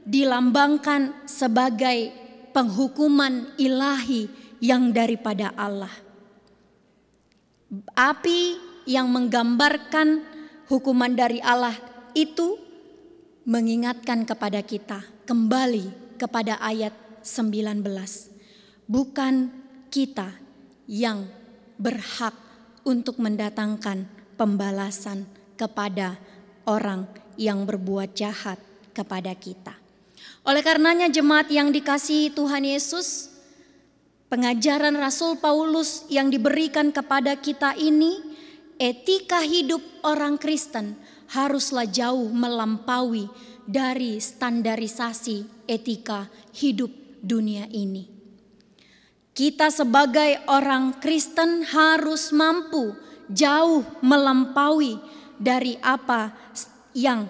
dilambangkan sebagai penghukuman ilahi yang daripada Allah. Api yang menggambarkan hukuman dari Allah itu mengingatkan kepada kita kembali kepada ayat 19. Bukan kita yang berhak untuk mendatangkan pembalasan kepada orang yang berbuat jahat kepada kita. Oleh karenanya jemaat yang dikasihi Tuhan Yesus, pengajaran Rasul Paulus yang diberikan kepada kita ini, etika hidup orang Kristen haruslah jauh melampaui dari standarisasi etika hidup dunia ini. Kita sebagai orang Kristen harus mampu jauh melampaui dari apa yang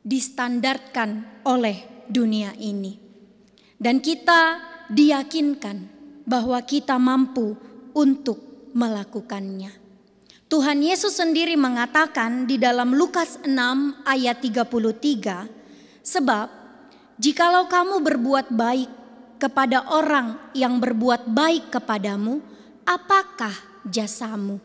distandarkan oleh dunia ini. Dan kita diyakinkan bahwa kita mampu untuk melakukannya. Tuhan Yesus sendiri mengatakan di dalam Lukas 6 ayat 33, sebab jikalau kamu berbuat baik kepada orang yang berbuat baik kepadamu, apakah jasamu?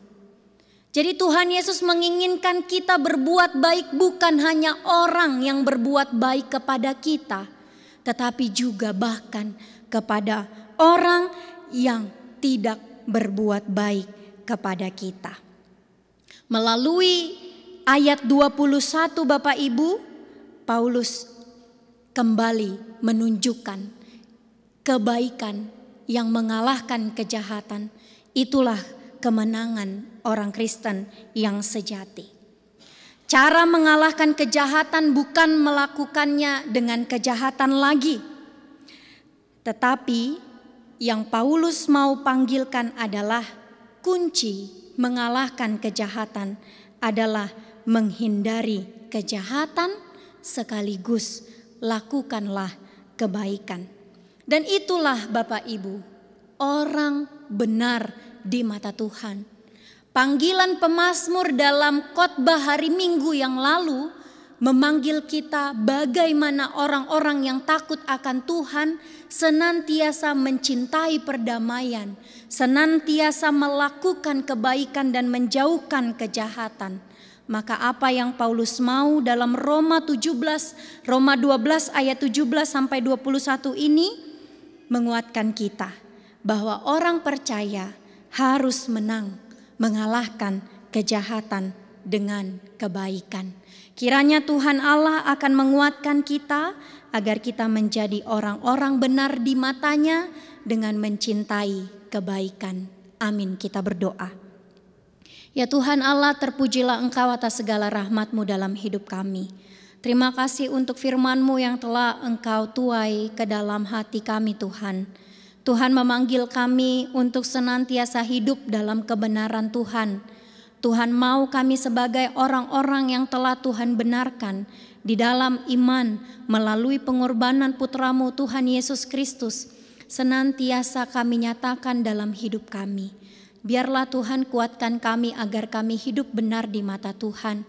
Jadi Tuhan Yesus menginginkan kita berbuat baik bukan hanya orang yang berbuat baik kepada kita, tetapi juga bahkan kepada orang yang tidak berbuat baik kepada kita. Melalui ayat 21 Bapak Ibu, Paulus kembali menunjukkan kebaikan yang mengalahkan kejahatan. Itulah kemenangan orang Kristen yang sejati. Cara mengalahkan kejahatan bukan melakukannya dengan kejahatan lagi, tetapi yang Paulus mau panggilkan adalah kunci mengalahkan kejahatan adalah menghindari kejahatan sekaligus lakukanlah kebaikan. Dan itulah Bapak Ibu, orang benar di mata Tuhan. Panggilan pemazmur dalam khotbah hari Minggu yang lalu memanggil kita bagaimana orang-orang yang takut akan Tuhan senantiasa mencintai perdamaian, senantiasa melakukan kebaikan dan menjauhkan kejahatan. Maka apa yang Paulus mau dalam Roma 12 ayat 17 sampai 21 ini menguatkan kita bahwa orang percaya harus mengalahkan kejahatan dengan kebaikan. Kiranya Tuhan Allah akan menguatkan kita agar kita menjadi orang-orang benar di matanya dengan mencintai kebaikan. Amin, kita berdoa. Ya Tuhan Allah, terpujilah Engkau atas segala rahmat-Mu dalam hidup kami. Terima kasih untuk firman-Mu yang telah Engkau tuai ke dalam hati kami Tuhan. Tuhan memanggil kami untuk senantiasa hidup dalam kebenaran Tuhan. Tuhan mau kami sebagai orang-orang yang telah Tuhan benarkan di dalam iman melalui pengorbanan Putra-Mu Tuhan Yesus Kristus. Senantiasa kami nyatakan dalam hidup kami. Biarlah Tuhan kuatkan kami agar kami hidup benar di mata Tuhan.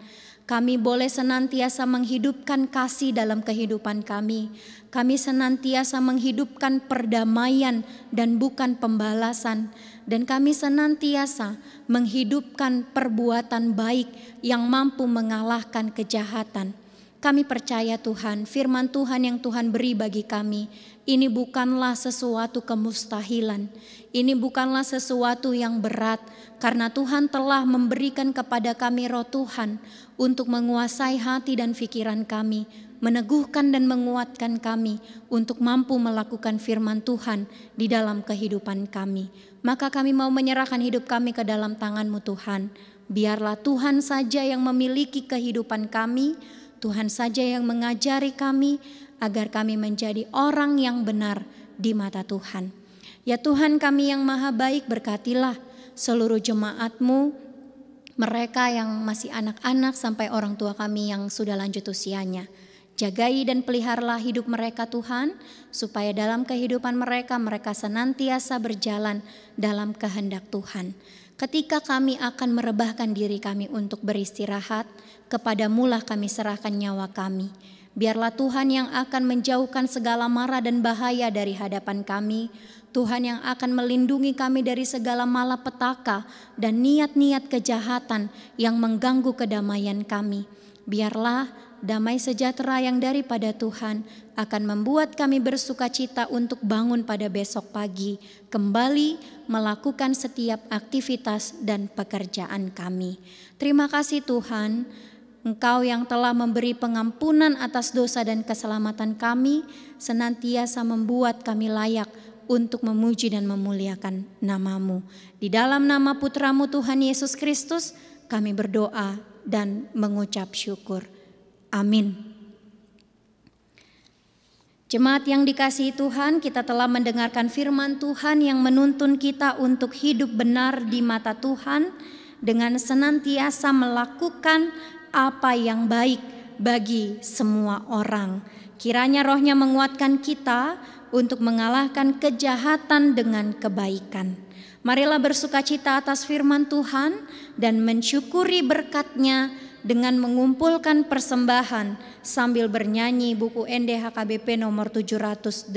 Kami boleh senantiasa menghidupkan kasih dalam kehidupan kami. Kami senantiasa menghidupkan perdamaian dan bukan pembalasan. Dan kami senantiasa menghidupkan perbuatan baik yang mampu mengalahkan kejahatan. Kami percaya Tuhan, firman Tuhan yang Tuhan beri bagi kami, ini bukanlah sesuatu kemustahilan. Ini bukanlah sesuatu yang berat, karena Tuhan telah memberikan kepada kami roh Tuhan untuk menguasai hati dan pikiran kami, meneguhkan dan menguatkan kami untuk mampu melakukan firman Tuhan di dalam kehidupan kami. Maka kami mau menyerahkan hidup kami ke dalam tangan-Mu Tuhan. Biarlah Tuhan saja yang memiliki kehidupan kami, Tuhan saja yang mengajari kami agar kami menjadi orang yang benar di mata Tuhan. Ya Tuhan kami yang maha baik, berkatilah seluruh jemaat-Mu, mereka yang masih anak-anak sampai orang tua kami yang sudah lanjut usianya. Jagai dan peliharalah hidup mereka Tuhan, supaya dalam kehidupan mereka senantiasa berjalan dalam kehendak Tuhan. Ketika kami akan merebahkan diri kami untuk beristirahat, kepadamu lah kami serahkan nyawa kami. Biarlah Tuhan yang akan menjauhkan segala mara dan bahaya dari hadapan kami. Tuhan yang akan melindungi kami dari segala malapetaka dan niat-niat kejahatan yang mengganggu kedamaian kami. Biarlah damai sejahtera yang daripada Tuhan akan membuat kami bersukacita untuk bangun pada besok pagi, kembali melakukan setiap aktivitas dan pekerjaan kami. Terima kasih Tuhan, Engkau yang telah memberi pengampunan atas dosa dan keselamatan kami, senantiasa membuat kami layak untuk memuji dan memuliakan nama-Mu. Di dalam nama Putra-Mu Tuhan Yesus Kristus, kami berdoa dan mengucap syukur. Amin. Jemaat yang dikasihi Tuhan, kita telah mendengarkan firman Tuhan yang menuntun kita untuk hidup benar di mata Tuhan dengan senantiasa melakukan apa yang baik bagi semua orang. Kiranya rohnya menguatkan kita untuk mengalahkan kejahatan dengan kebaikan. Marilah bersukacita atas firman Tuhan dan mensyukuri berkat-Nya dengan mengumpulkan persembahan sambil bernyanyi buku NDHKBP nomor 788.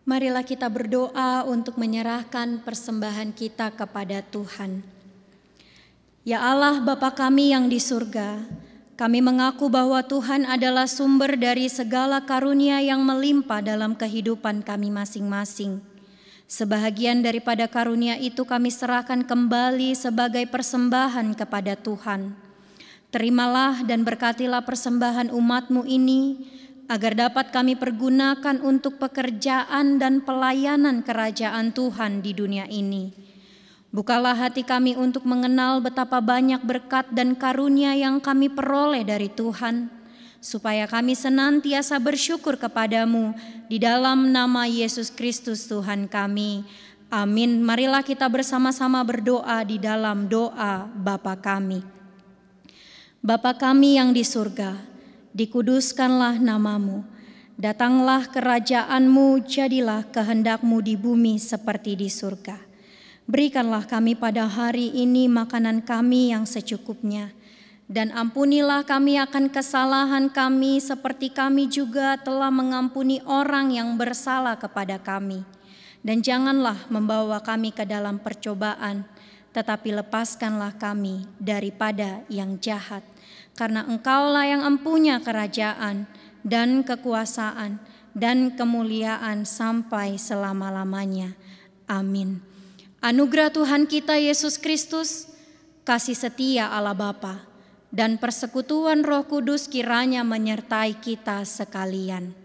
Marilah kita berdoa untuk menyerahkan persembahan kita kepada Tuhan. Ya Allah Bapa kami yang di surga, kami mengaku bahwa Tuhan adalah sumber dari segala karunia yang melimpah dalam kehidupan kami masing-masing. Sebahagian daripada karunia itu kami serahkan kembali sebagai persembahan kepada Tuhan. Terimalah dan berkatilah persembahan umat-Mu ini, agar dapat kami pergunakan untuk pekerjaan dan pelayanan kerajaan Tuhan di dunia ini. Bukalah hati kami untuk mengenal betapa banyak berkat dan karunia yang kami peroleh dari Tuhan, supaya kami senantiasa bersyukur kepadamu di dalam nama Yesus Kristus Tuhan kami. Amin. Marilah kita bersama-sama berdoa di dalam doa Bapa kami. Bapa kami yang di surga, dikuduskanlah namamu, datanglah kerajaan-Mu, jadilah kehendak-Mu di bumi seperti di surga. Berikanlah kami pada hari ini makanan kami yang secukupnya, dan ampunilah kami akan kesalahan kami seperti kami juga telah mengampuni orang yang bersalah kepada kami. Dan janganlah membawa kami ke dalam percobaan, tetapi lepaskanlah kami daripada yang jahat. Karena Engkaulah yang empunya kerajaan dan kekuasaan dan kemuliaan sampai selama-lamanya. Amin. Anugerah Tuhan kita Yesus Kristus, kasih setia Allah Bapa, dan persekutuan Roh Kudus kiranya menyertai kita sekalian.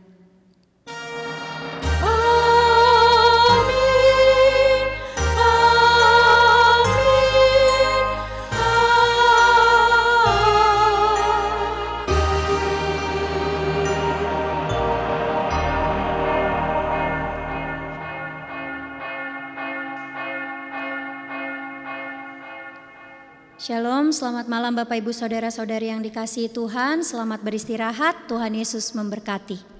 Shalom, selamat malam Bapak Ibu Saudara-saudari yang dikasihi Tuhan, selamat beristirahat, Tuhan Yesus memberkati.